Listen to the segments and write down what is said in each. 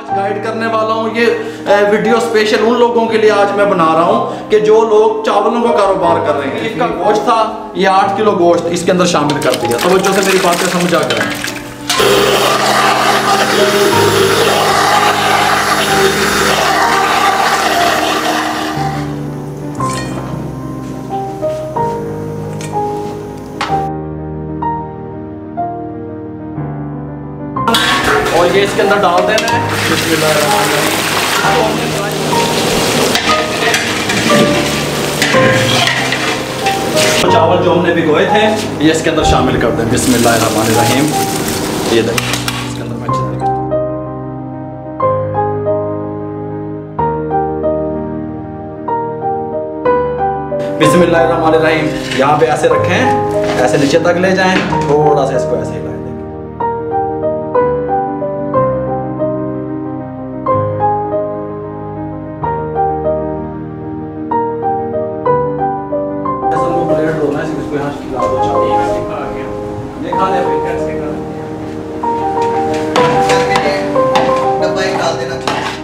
आज गाइड करने वाला हूँ। ये वीडियो स्पेशल उन लोगों के लिए आज मैं बना रहा हूँ कि जो लोग चावलों का कारोबार कर रहे हैं। इसका गोश्त था, ये 8 किलो गोश्त इसके अंदर शामिल कर दिया। तवज्जो से मेरी बातें समझा करें। और ये इसके अंदर डाल देना है। चावल जो हमने भिगोए थे ये इसके अंदर शामिल कर दें। बिस्मिल्लाहिर्रहमानिर्रहीम। ये देखिए इसके अंदर मैं अच्छे तरीके बिस्मिल्लाहिर्रहमानिर्रहीम। यहाँ पे ऐसे रखें, ऐसे नीचे तक ले जाएं, थोड़ा सा इसको ऐसे हिलाएं।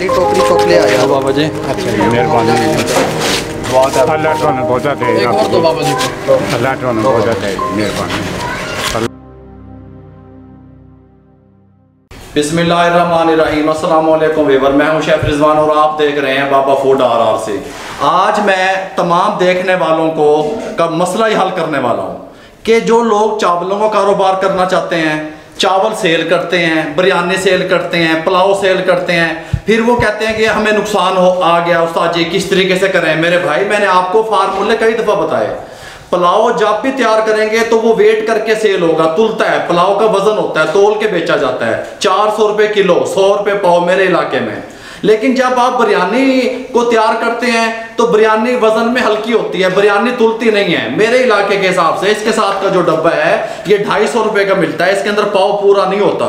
टोकरी चोकले आया बाबा जी। अच्छा मेहरबानी अल्लाह तो बहुत है तो बाबा जी अल्लाह तो बहुत है मेहरबानी। बिस्मिल्लाहिर्रहमानिर्रहीम। अस्सलाम वालेकुम व्यूअर, मैं हूं शेफ रिजवान और आप देख रहे हैं बाबा फूड RR से। आज मैं तमाम देखने वालों को का मसला ही हल करने वाला हूं कि जो लोग चावलों का कारोबार करना चाहते हैं, चावल सेल करते हैं, बिरयानी सेल करते हैं, पुलाव सेल करते हैं, फिर वो कहते हैं कि हमें नुकसान हो आ गया उस्ताद जी, किस तरीके से करें। मेरे भाई मैंने आपको फार्मूले कई दफ़ा बताए। पुलाव जब भी तैयार करेंगे तो वो वेट करके सेल होगा, तुलता है, पुलाव का वजन होता है, तोल के बेचा जाता है। 400 रुपये किलो, 100 रुपये पाव मेरे इलाके में। लेकिन जब आप बिरयानी को तैयार करते हैं तो बिरयानी वजन में हल्की होती है, बिरयानी तुलती नहीं है। मेरे इलाके के हिसाब से इसके साथ का जो डब्बा है ये 250 रुपये का मिलता है। इसके अंदर पाव पूरा नहीं होता।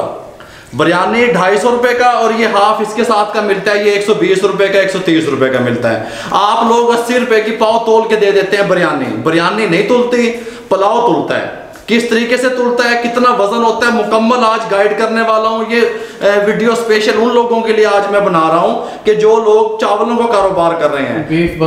बिरयानी 250 रुपये का और ये हाफ इसके साथ का मिलता है, ये 120 रुपये का, 130 रुपये का मिलता है। आप लोग 80 रुपये की पाव तोल के दे देते हैं बिरयानी। बिरयानी नहीं तुलती, पुलाव तुलता है। किस तरीके से तुलता है, कितना वजन होता है, मुकम्मल आज गाइड करने वाला हूँ। ये वीडियो स्पेशल उन लोगों के लिए आज मैं बना रहा हूँ कि जो लोग चावलों का कारोबार कर रहे हैं। बीफ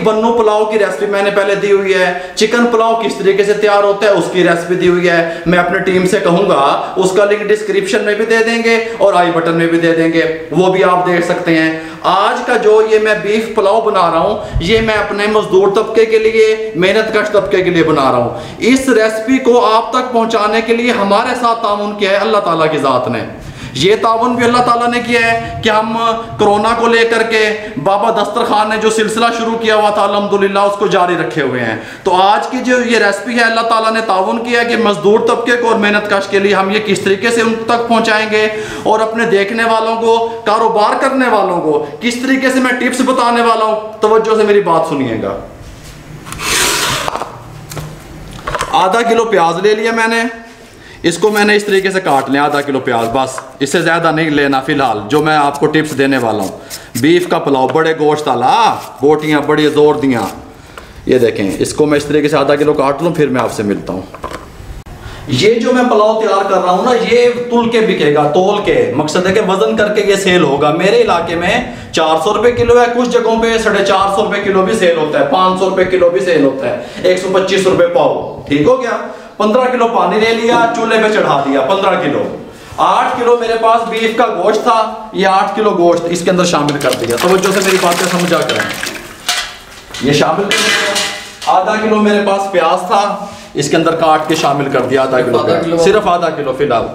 बन्नू पुलाव की रेसिपी मैंने पहले दी हुई है। चिकन पुलाव किस तरीके से तैयार होता है उसकी रेसिपी दी हुई है। मैं अपनी टीम से कहूंगा उसका लिंक डिस्क्रिप्शन में भी दे देंगे और आई बटन में भी दे देंगे, वो भी आप देख सकते हैं। आज का जो ये मैं बीफ पुलाव बना रहा हूँ ये मैं अपने मजदूर तबके के लिए, मेहनत कश तबके के लिए बना रहा हूँ। इस रेसिपी को आप तक पहुंचाने के लिए हमारे साथ ताउन किया है अल्लाह ताला की जात ने। ये ताउन भी अल्लाह ताला ने किया है कि हम कोरोना को लेकर के बाबा दस्तरखान ने जो सिलसिला शुरू किया हुआ था अल्हम्दुलिल्लाह उसको जारी रखे हुए हैं। तो आज की जो ये रेसिपी है अल्लाह ताला ने ताउन किया कि मजदूर तबके को और मेहनत कश के लिए हम ये किस तरीके से उन तक पहुंचाएंगे और अपने देखने वालों को, कारोबार करने वालों को किस तरीके से मैं टिप्स बताने वाला हूं। तवज्जो से मेरी बात सुनिएगा। आधा किलो प्याज ले लिया मैंने, इसको मैंने इस तरीके से काट लिया। आधा किलो प्याज बस, इससे ज़्यादा नहीं लेना फिलहाल, जो मैं आपको टिप्स देने वाला हूँ। बीफ का पुलाव, बड़े गोश्त वाला, बोटियाँ बड़ी जोर दियाँ। ये देखें, इसको मैं इस तरीके से आधा किलो काट लूँ, फिर मैं आपसे मिलता हूँ। ये जो मैं पुलाव तैयार कर रहा हूँ ना, ये तुल के बिकेगा, तोल के। मकसद है कि वजन करके ये सेल होगा। मेरे इलाके में 400 रुपये किलो है, कुछ जगहों पे 450 रुपये किलो भी सेल होता है, 500 रुपये किलो भी सेल होता है, 125 रुपये पाव। ठीक हो गया। 15 किलो पानी ले लिया, चूल्हे पे चढ़ा दिया। 15 किलो, 8 किलो मेरे पास बीफ का गोश्त था, ये 8 किलो गोश्त इसके अंदर शामिल कर दिया। तवज्जो से मेरी बातें समझा करें। ये शामिल कर दिया। आधा किलो मेरे पास प्याज था, इसके अंदर काट के शामिल कर दिया। आधा किलो, सिर्फ आधा किलो फिलहाल।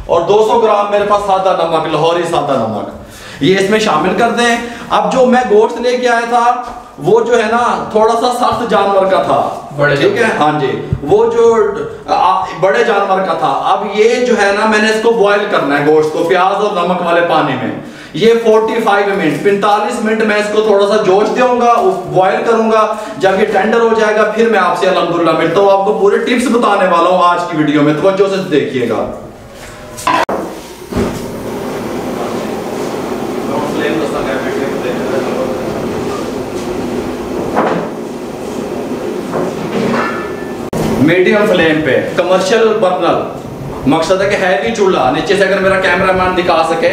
और 200 ग्राम मेरे पास सादा नमक, लाहौरी सादा नमक, ये इसमें शामिल कर दें। अब जो मैं गोश्त लेके आया था वो जो है ना थोड़ा सा सख्त जानवर का था, ठीक है, हाँ जी, वो जो बड़े जानवर का था। अब ये जो है ना मैंने इसको बॉयल करना है गोश्त को प्याज और नमक वाले पानी में। ये 45 मिनट 45 मिनट मैं इसको थोड़ा सा जोश दूंगा, बॉयल करूंगा। जब ये टेंडर हो जाएगा फिर मैं आपसे अल्हम्दुलिल्लाह मिलता हूँ। आपको पूरे टिप्स बताने वाला हूँ आज की वीडियो में, तवज्जो से देखिएगा। मीडियम फ्लेम पे, कमर्शियल बर्नर, मकसद है कि हैवी चूल्हा। नीचे से अगर मेरा कैमरामैन दिखा सके,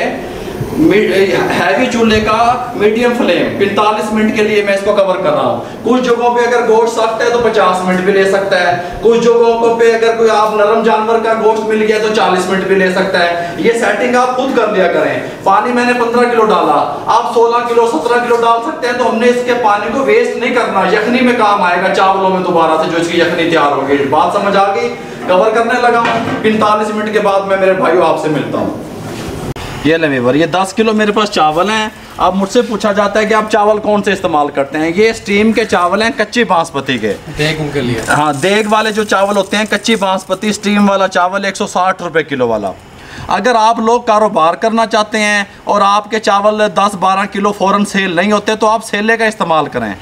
हैवी चूल्हे का मीडियम फ्लेम 45 मिनट के लिए मैं इसको कवर कर रहा हूँ। कुछ जगहों पे अगर गोश्त सख्त है तो 50 मिनट भी ले सकता है, कुछ जगहों पे अगर कोई आप नरम जानवर का गोश्त मिल गया तो 40 मिनट भी ले सकता है। ये सेटिंग आप खुद कर लिया करें। पानी मैंने 15 किलो डाला, आप 16 किलो 17 किलो डाल सकते हैं। तो हमने इसके पानी को वेस्ट नहीं करना, यखनी में काम आएगा चावलों में दोबारा से जो इसकी यखनी तैयार होगी। बात समझ आ गई? कवर करने लगा हूँ। 45 मिनट के बाद मैं मेरे भाइयों आपसे मिलता हूँ। ये ले व्यूअर, ये 10 किलो मेरे पास चावल हैं। अब मुझसे पूछा जाता है कि आप चावल कौन से इस्तेमाल करते हैं। ये स्टीम के चावल हैं, कच्ची बासमती के। देग उनके लिए, हाँ, देग वाले जो चावल होते हैं, कच्ची बासमती स्टीम वाला चावल 160 रुपये किलो वाला। अगर आप लोग कारोबार करना चाहते हैं और आपके चावल 10-12 किलो फ़ौरन सेल नहीं होते तो आप सेले का इस्तेमाल करें।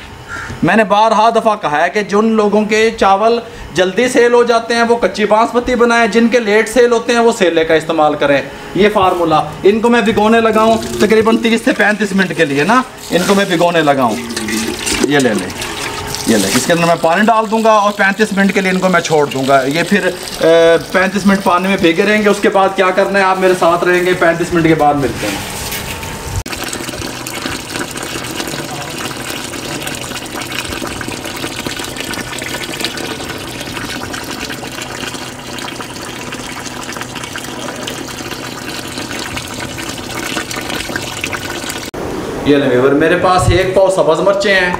मैंने बारहा दफ़ा कहा है कि जिन लोगों के चावल जल्दी सेल हो जाते हैं वो कच्ची बासमती बनाएं, जिनके लेट सेल होते हैं वो सेले का इस्तेमाल करें। ये फार्मूला। इनको मैं भिगोने लगा हूँ तकरीबन 30 से 35 मिनट के लिए ना, इनको मैं भिगोने लगा हूँ। ये ले लें, ये ले, इसके अंदर मैं पानी डाल दूंगा और 35 मिनट के लिए इनको मैं छोड़ दूंगा। ये फिर 35 मिनट पानी में भीगे रहेंगे। उसके बाद क्या करना है, आप मेरे साथ रहेंगे। 35 मिनट के बाद मिलते हैं। ये ले व्यूअर, मेरे पास 1 पाव सब्ज़ मिर्चें हैं,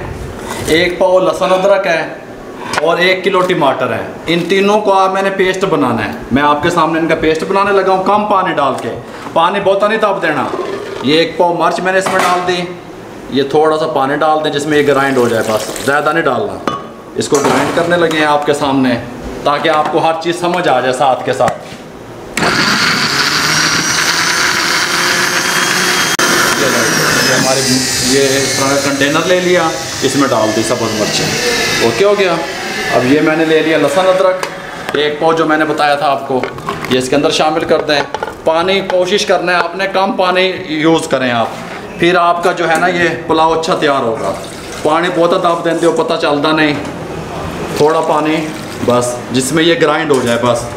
1 पाव लहसुन अदरक है और 1 किलो टमाटर है। इन तीनों को आप मैंने पेस्ट बनाना है। मैं आपके सामने इनका पेस्ट बनाने लगा हूँ, कम पानी डाल के। पानी बहुत नहीं ताप देना। ये 1 पाव मिर्च मैंने इसमें डाल दी। ये थोड़ा सा पानी डाल दें जिसमें ये ग्राइंड हो जाए, बस ज़्यादा नहीं डालना। इसको ग्राइंड करने लगे हैं आपके सामने ताकि आपको हर चीज़ समझ आ जाए साथ के साथ। हमारे ये इस तरह का कंटेनर ले लिया, इसमें डाल दी सब्ज़ मिर्चें। ओके हो गया। अब ये मैंने ले लिया लहसुन अदरक, 1 पाव जो मैंने बताया था आपको, ये इसके अंदर शामिल कर दें। पानी कोशिश करना है आपने कम पानी यूज़ करें आप, फिर आपका जो है ना ये पुलाव अच्छा तैयार होगा। पानी बहुत आप देते हो पता चलता नहीं, थोड़ा पानी बस जिसमें ये ग्राइंड हो जाए बस।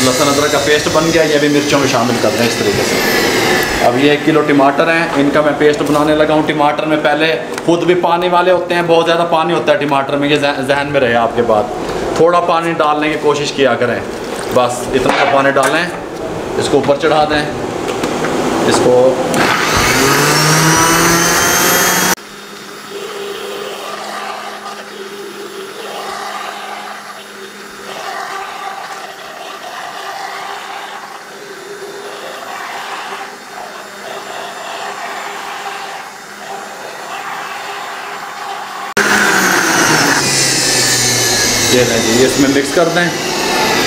लहसुन अदरक का पेस्ट बन गया। ये भी मिर्चों में शामिल कर दें इस तरीके से। अब ये 1 किलो टमाटर हैं, इनका मैं पेस्ट बनाने लगा हूँ। टमाटर में पहले खुद भी पानी वाले होते हैं, बहुत ज़्यादा पानी होता है टमाटर में, ये जहन में रहे आपके बात। थोड़ा पानी डालने की कोशिश किया करें, बस इतना पानी डालें। इसको ऊपर चढ़ा दें, इसको ये लें जी, ये इसमें मिक्स कर दें।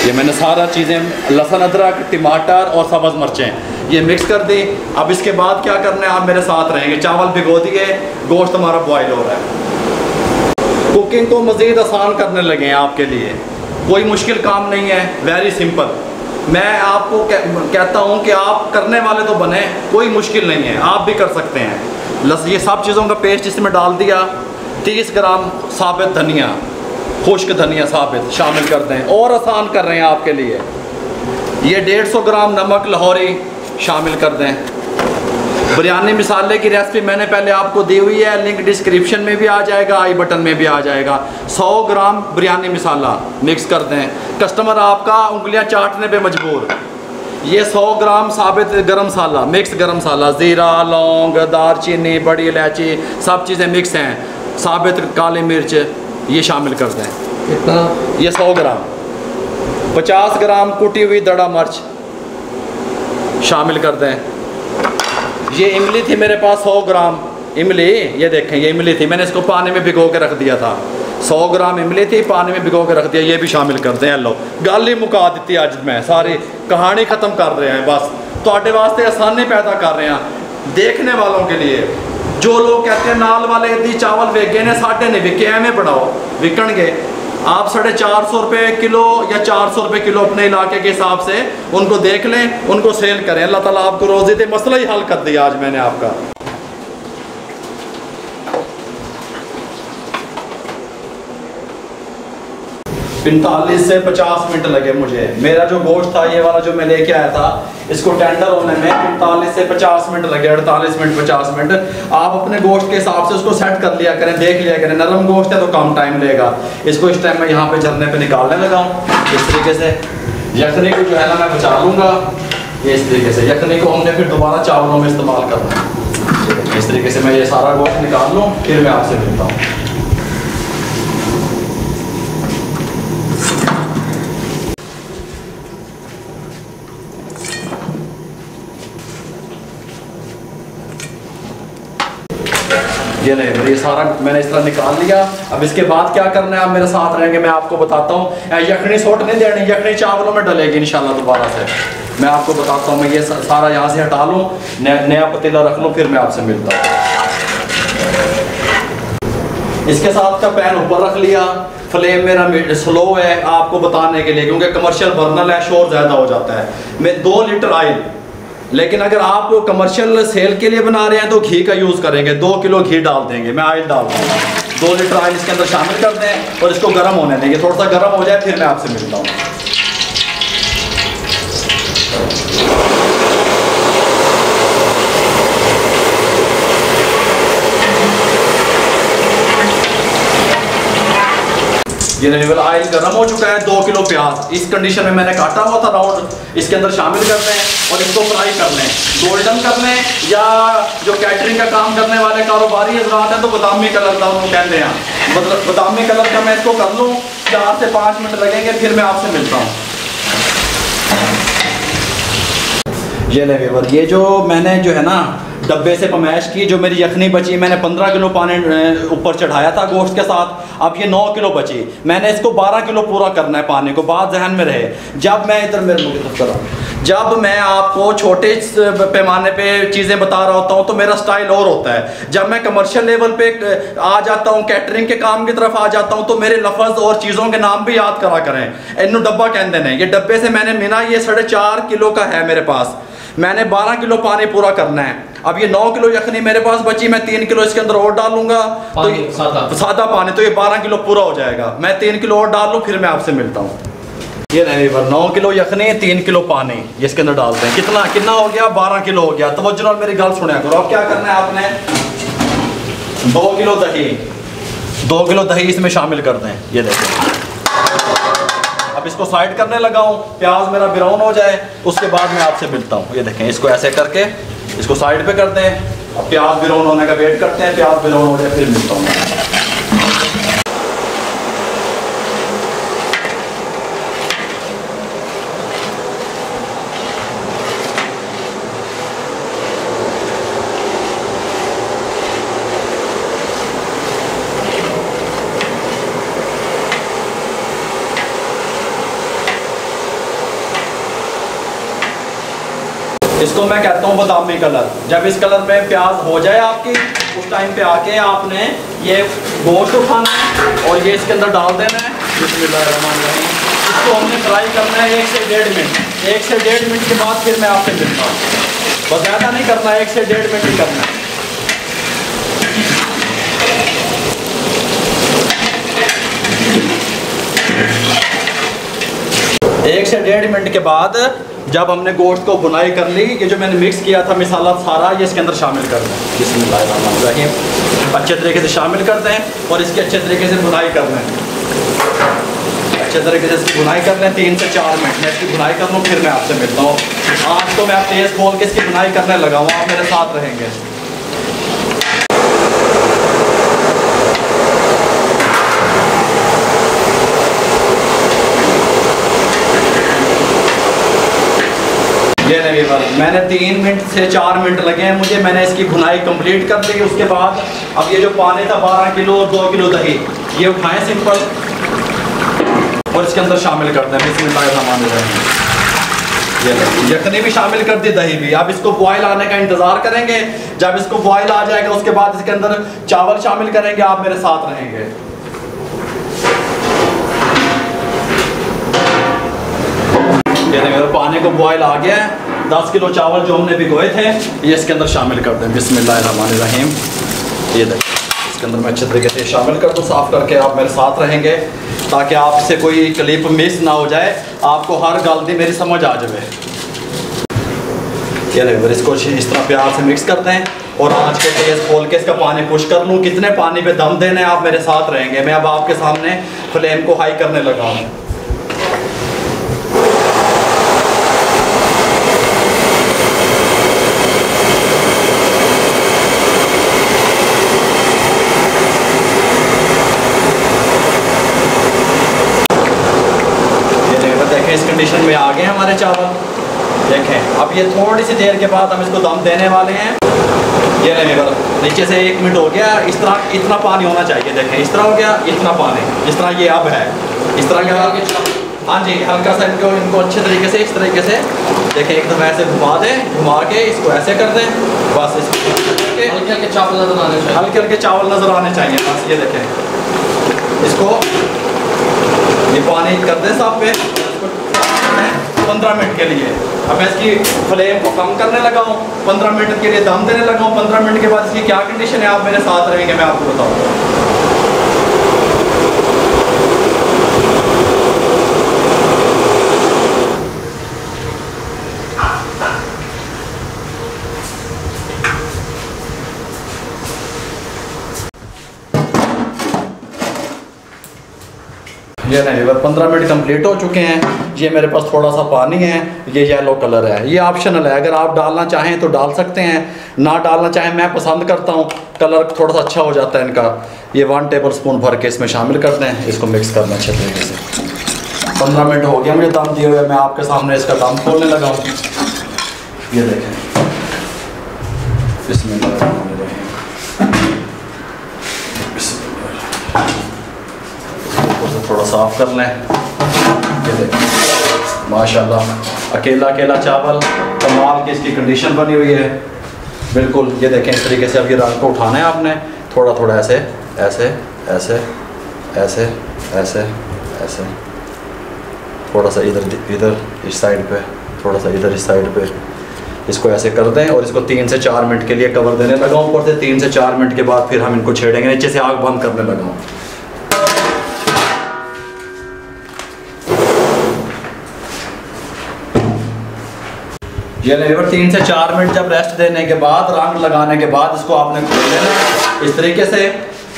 ये मैंने सारा चीज़ें लहसुन अदरक टमाटर और सब्ज़ मिर्चें ये मिक्स कर दी। अब इसके बाद क्या करना है, आप मेरे साथ रहेंगे। चावल भिगो दिए, गोश्त हमारा बॉयल हो रहा है। कुकिंग को मज़ीद आसान करने लगे हैं आपके लिए, कोई मुश्किल काम नहीं है, वेरी सिंपल। मैं आपको कहता हूँ कि आप करने वाले तो बने, कोई मुश्किल नहीं है, आप भी कर सकते हैं। ये सब चीज़ों का पेस्ट इसमें डाल दिया। 30 ग्राम साबित धनिया, खुश्क धनिया साबित शामिल कर दें, और आसान कर रहे हैं आपके लिए। ये 150 ग्राम नमक लाहौरी शामिल कर दें। बिरयानी मसाले की रेसिपी मैंने पहले आपको दी हुई है, लिंक डिस्क्रिप्शन में भी आ जाएगा, आई बटन में भी आ जाएगा। 100 ग्राम बिरयानी मसाला मिक्स कर दें। कस्टमर आपका उंगलियां चाटने पे मजबूर। ये 100 ग्राम साबित गरम मसाला, मिक्स गरम मसाला, ज़ीरा, लौंग, दालचीनी, बड़ी इलायची, सब चीज़ें मिक्स हैं। साबित काली मिर्च ये शामिल कर दें। कितना? ये 100 ग्राम। 50 ग्राम कुटी हुई दड़ा मिर्च शामिल कर दें। ये इमली थी मेरे पास 100 ग्राम इमली, ये देखें ये इमली थी, मैंने इसको पानी में भिगो के रख दिया था। 100 ग्राम इमली थी, पानी में भिगो के रख दिया, ये भी शामिल कर दें। लो गल ही मुका दी अज मैं, सारी कहानी ख़त्म कर रहे हैं। बस तुहाडे वास्ते आसानी पैदा कर रहे हैं देखने वालों के लिए। जो लोग कहते हैं नाल वाले इतनी चावल विके ने, साढ़े नहीं विके, एवं बनाओ विकणगे। आप 450 रुपये किलो या 400 रुपये किलो अपने इलाके के हिसाब से उनको देख लें, उनको सेल करें। अल्लाह ताला आपको रोज़ी दे। मसला ही हल कर दिया आज मैंने आपका। 45 से 50 मिनट लगे मुझे। मेरा जो गोश्त था ये वाला जो मैं लेके आया था, इसको टेंडर होने में 45 से 50 मिनट लगे, 48 मिनट 50 मिनट। आप अपने गोश्त के हिसाब से उसको सेट कर लिया करें, देख लिया करें। नरम गोश्त है तो कम टाइम लेगा। इसको इस टाइम मैं यहाँ पे झरने पे निकालने लगा हूँ इस तरीके से। यखनी को जो है ना मैं बचा लूँगा ये इस तरीके से। यखनी को हमने फिर दोबारा चावलों में इस्तेमाल करना है। इस तरीके से मैं ये सारा गोश्त निकाल लूँ, फिर मैं आपसे मिलता हूँ। ये नहीं, ये सारा मैंने इस तरह निकाल लिया। अब इसके बाद क्या करना है, आप मेरे साथ रहेंगे, मैं आपको बताता हूँ। यखनी सोट नहीं देनी, यखनी चावलों में डलेगी इंशाल्लाह दोबारा से। मैं आपको बताता हूँ। मैं ये सारा यहाँ से हटा लूँ, नया पतीला रख लूँ, फिर मैं आपसे मिलता हूँ। इसके साथ का पैन ऊपर रख लिया। फ्लेम मेरा स्लो है आपको बताने के लिए, क्योंकि कमर्शियल बर्नर है, शोर ज़्यादा हो जाता है। मैं 2 लीटर ऑयल, लेकिन अगर आप कमर्शियल सेल के लिए बना रहे हैं तो घी का यूज़ करेंगे। 2 किलो घी डाल देंगे, मैं ऑयल डाल दूँगा। 2 लीटर ऑयल इसके अंदर शामिल कर दें और इसको गर्म होने देंगे। थोड़ा सा गर्म हो जाए फिर मैं आपसे मिलता हूँ। ये रिवर ऑयल गर्म हो चुका है। 2 किलो प्याज इस कंडीशन में मैंने काटा हुआ था राउंड, इसके अंदर शामिल कर लें और इसको फ्राई कर लें, गोल्डन कर लें। या जो कैटरिंग का काम करने वाले कारोबारी हजरात हैं तो बादामी कलर का उनको कहते हैं, मतलब बादामी कलर का मैं इसको कर लूँ। 4 से 5 मिनट लगेंगे, फिर मैं आपसे मिलता हूँ। ये ले व्यूअर, ये जो मैंने जो है ना डब्बे से पमैश की, जो मेरी यखनी बची, मैंने 15 किलो पानी ऊपर चढ़ाया था गोश्त के साथ। अब ये 9 किलो बची, मैंने इसको 12 किलो पूरा करना है पानी को। बात जहन में रहे, जब मैं इधर मेरे मुँह की तरफ करूँ, जब मैं आपको छोटे पैमाने पे चीज़ें बता रहा होता हूँ तो मेरा स्टाइल और होता है। जब मैं कमर्शियल लेवल पे आ जाता हूँ, कैटरिंग के काम की तरफ आ जाता हूँ, तो मेरे लफ्ज़ और चीज़ों के नाम भी याद करा करें। इन्नू डब्बा कहते हैं। ये डब्बे से मैंने मिना, ये 4.5 किलो का है मेरे पास। मैंने 12 किलो पानी पूरा करना है। अब ये 9 किलो यखनी मेरे पास बची, मैं 3 किलो इसके अंदर और डालूंगा तो सादा पानी, तो ये 12 किलो पूरा हो जाएगा। मैं 3 किलो और डाल लूँ, फिर मैं आपसे मिलता हूँ। ये नहीं, 9 किलो यखनी, 3 किलो पानी ये इसके अंदर डालते हैं। कितना हो गया? 12 किलो हो गया। तवज्जो नाल मेरी गल सुनिया करो। अब क्या करना है आपने, 2 किलो दही, 2 किलो दही इसमें शामिल कर दें। ये देखें, अब इसको साइड करने लगा हूँ, प्याज मेरा ब्राउन हो जाए, उसके बाद मैं आपसे मिलता हूँ। ये देखें, इसको ऐसे करके इसको साइड पे कर दें। अब प्याज ब्राउन होने का वेट करते हैं, प्याज ब्राउन हो जाए फिर मिलता हूँ। इसको मैं कहता हूँ बादामी कलर। जब इस कलर में प्याज हो जाए आपकी, उस टाइम पे आके आपने ये गोश्त उठाना है और ये इसके अंदर डाल देना है। बिस्मिल्लाहिर्रहमानिर्रहीम। इसको हमने फ्राई करना है 1 से 1.5 मिनट। 1 से 1.5 मिनट के बाद फिर मैं आपसे मिलता हूँ। बस ज़्यादा नहीं करना है, 1 से 1.5 मिनट ही करना है। 1 से 1.5 मिनट के बाद जब हमने गोश्त को भुनाई कर ली, ये जो मैंने मिक्स किया था मसाला सारा, ये इसके अंदर शामिल कर दें। बिस्मिल्लाहिर्रहमानिर्रहीम। अच्छे तरीके से शामिल कर दें और इसकी अच्छे तरीके से भुनाई कर लें। अच्छे तरीके से इसकी भुनाई कर लें। 3 से 4 मिनट में इसकी भुनाई कर लूँ, फिर मैं आपसे मिलता हूँ। आज तो मैं आप तेज़ खोल के इसकी भुनाई करने लगा हूँ, आप मेरे साथ रहेंगे। ये नहीं, मैंने 3 मिनट से 4 मिनट लगे हैं मुझे। मैंने इसकी भुनाई कंप्लीट कर ली। उसके बाद अब ये जो पानी था 12 किलो और 2 किलो दही, ये उठाएं सिंपल और इसके अंदर शामिल करते हैं। बिस्मिल्लाहिर्रहमानिर्रहीम। ये यखनी भी शामिल कर दी, दही भी। अब इसको बॉयल आने का इंतज़ार करेंगे। जब इसको बॉयल आ जाएगा उसके बाद इसके अंदर चावल शामिल करेंगे। आप मेरे साथ रहेंगे। मेरे पानी को बॉयल आ गया है। 10 किलो चावल जो हमने भिगोए थे ये इसके अंदर शामिल कर दें। बिस्मिल्लाहिर्रहमानिर्रहीम। ये देखिए, इसके अंदर मैं अच्छे तरीके से शामिल कर दूँ, साफ़ करके। आप मेरे साथ रहेंगे। ताकि आपसे कोई क्लिप मिस ना हो जाए, आपको हर गलती मेरी समझ आ जाए। ये ले इसको इस तरह प्यार से मिक्स करते हैं और आँच को तेज़ खोल के इसका पानी पुश कर लूँ। कितने पानी पे दम देना है आप मेरे साथ रहेंगे। मैं अब आपके सामने फ्लेम को हाई करने लगा हूँ। इस कंडीशन में आ गए हमारे चावल। देखें अब ये थोड़ी सी देर के बाद हम इसको दम देने वाले हैं। ये लेने वाला नीचे से 1 मिनट हो गया। इस तरह इतना पानी होना चाहिए। देखें इस तरह हो गया, इतना पानी इस तरह ये अब है इस तरह का। हाँ जी, हल्का सा इनको अच्छे तरीके से इस तरीके से देखें एकदम ऐसे घुमा दें, घुमा के इसको ऐसे कर दें। बस इसको हल्के हल्के चावल नजर आने चाहिए, हल्के हल्के चावल नजर आने चाहिए। बस ये देखें इसको ये पानी कर दें साफ पे 15 मिनट के लिए। अब मैं इसकी फ्लेम को कम करने लगा हूँ, 15 मिनट के लिए दम देने लगा हूँ। 15 मिनट के बाद इसकी क्या कंडीशन है आप मेरे साथ रहेंगे, मैं आपको बताऊँगा। ये नहीं 15 मिनट कंप्लीट हो चुके हैं। ये मेरे पास थोड़ा सा पानी है, ये येलो कलर है। ये ऑप्शनल है, अगर आप डालना चाहें तो डाल सकते हैं, ना डालना चाहें मैं पसंद करता हूँ कलर थोड़ा सा अच्छा हो जाता है इनका। ये 1 टेबल स्पून भर के इसमें शामिल करते हैं। इसको मिक्स करना अच्छे तरीके से। 15 मिनट हो गया मुझे दम दिए हुए, मैं आपके सामने इसका दम खोलने लगा हूँ। ये देखें बिस्मिल्लाह, थोड़ा साफ कर लें। ये देखें माशाल्लाह अकेला अकेला चावल, कमाल की इसकी कंडीशन बनी हुई है बिल्कुल। ये देखें इस तरीके से अब ये रंग को उठाना है आपने, थोड़ा थोड़ा ऐसे ऐसे ऐसे ऐसे ऐसे ऐसे, थोड़ा सा इधर इधर इस साइड पे, थोड़ा सा इधर इस साइड पे। इसको ऐसे कर दें और इसको 3 से 4 मिनट के लिए कवर देने लगा हूँ ऊपर से। 3 से 4 मिनट के बाद फिर हम इनको छेड़ेंगे। नीचे से आग बंद करने लगा हूँ। ये लेवर 3 से 4 मिनट जब रेस्ट देने के बाद, रंग लगाने के बाद इसको आपने खोल लेना इस तरीके से।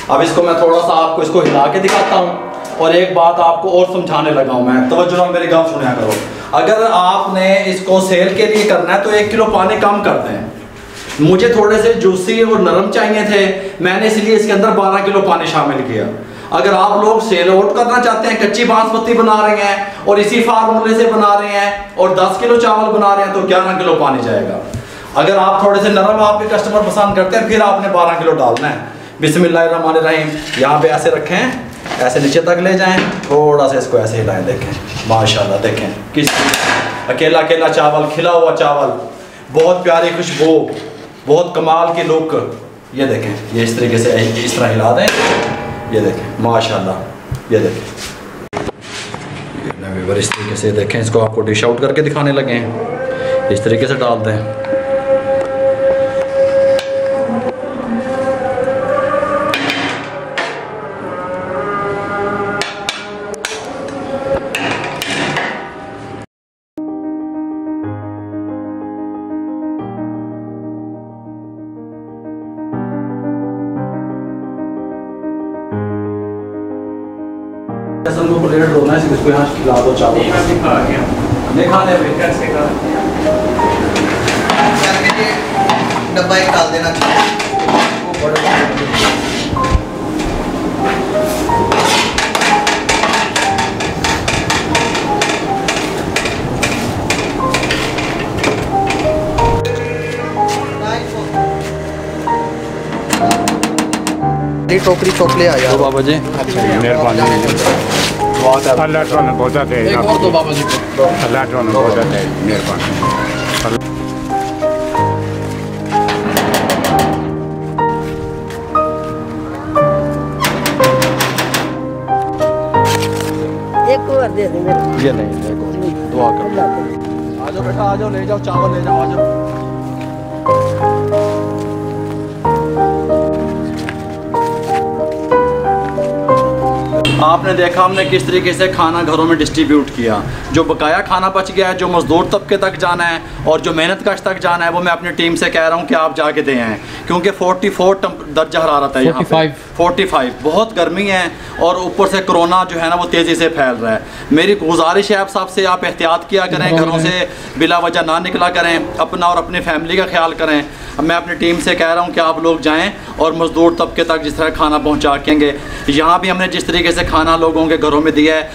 अब इसको मैं थोड़ा सा आपको इसको हिला के दिखाता हूँ और एक बात आपको और समझाने लगा हूँ मैं, तवज्जो से मेरी बात सुना करो। अगर आपने इसको सेल के लिए करना है तो 1 किलो पानी कम कर दें। मुझे थोड़े से जूसी और नरम चाहिए थे, मैंने इसलिए इसके अंदर 12 किलो पानी शामिल किया। अगर आप लोग सेल आउट करना चाहते हैं, कच्ची बासमती बना रहे हैं और इसी फार्मूले से बना रहे हैं और 10 किलो चावल बना रहे हैं तो 11 किलो पानी जाएगा। अगर आप थोड़े से नरम आपके कस्टमर पसंद करते हैं फिर आपने 12 किलो डालना है। बिस्मिल्लाहिर्रहमानिर्रहीम। यहाँ पे ऐसे रखें, ऐसे नीचे तक ले जाएं, थोड़ा सा इसको ऐसे हिलाएं। देखें माशाल्लाह, देखें किस अकेला अकेला चावल, खिला हुआ चावल, बहुत प्यारी खुशबू, बहुत कमाल की लुक। ये देखें, ये इस तरीके से इस तरह हिला दें। ये देखें माशाल्लाह, ये देखें इस तरीके से। देखें इसको आपको डिश आउट करके दिखाने लगे हैं, इस तरीके से डाल दें। प्लेट रोना है, इसको यहाँ खिला दो चावल। नहीं खाने डब्बा एक डाल देना चाहिए। टोकरी चोकले आ जाओ बाबा जी। मेहरबानी अल्लाह तो बहुत दे, एक और दो बाबा जी को। अल्लाह तो बहुत दे, मेहरबानी। एक और दे दे मेरे। ये नहीं, देखो दुआ करो। आ जाओ बेटा, आ जाओ, ले जाओ चावल, ले जाओ, आ जाओ। आपने देखा हमने किस तरीके से खाना घरों में डिस्ट्रीब्यूट किया। जो बकाया खाना बच गया है, जो मज़दूर तबके तक जाना है और जो मेहनत कश तक जाना है, वो मैं अपनी टीम से कह रहा हूँ कि आप जाके दें आएँ, क्योंकि 44 दर्जा हरारत है यहाँ पे। 45 बहुत गर्मी है और ऊपर से कोरोना जो है ना वो तेज़ी से फैल रहा है। मेरी गुजारिश है आप साहब से, आप एहतियात किया करें, घरों से बिला वजह ना निकला करें, अपना और अपनी फैमिली का ख्याल करें। मैं अपनी टीम से कह रहा हूँ कि आप लोग जाएं और मज़दूर तबके तक जिस तरह खाना पहुँचाएंगे। यहाँ भी हमने जिस तरीके से खाना लोगों के घरों में दिया है,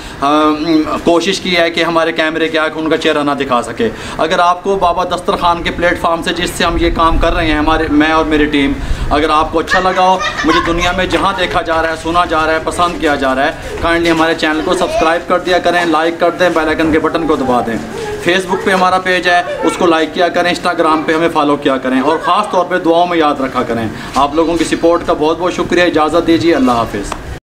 कोशिश की है कि हमारे कैमरे के आगे उनका चेहरा ना दिखा सके। अगर आपको बाबा दस्तरखान के प्लेटफार्म से जिससे हम ये काम कर रहे हैं, मैं और मेरी टीम, अगर आपको अच्छा लगा हो, मुझे दुनिया में जहाँ देखा जा रहा है, सुना जा रहा है, पसंद किया जा रहा है, काइंडली हमारे चैनल को सब्सक्राइब कर दिया करें, लाइक कर दें, बेल आइकन के बटन को दबा दें। फेसबुक पे हमारा पेज है, उसको लाइक किया करें, इंस्टाग्राम पे हमें फॉलो किया करें और ख़ास तौर पे दुआओं में याद रखा करें। आप लोगों की सपोर्ट का बहुत बहुत शुक्रिया। इजाज़त दीजिए, अल्लाह हाफिज़।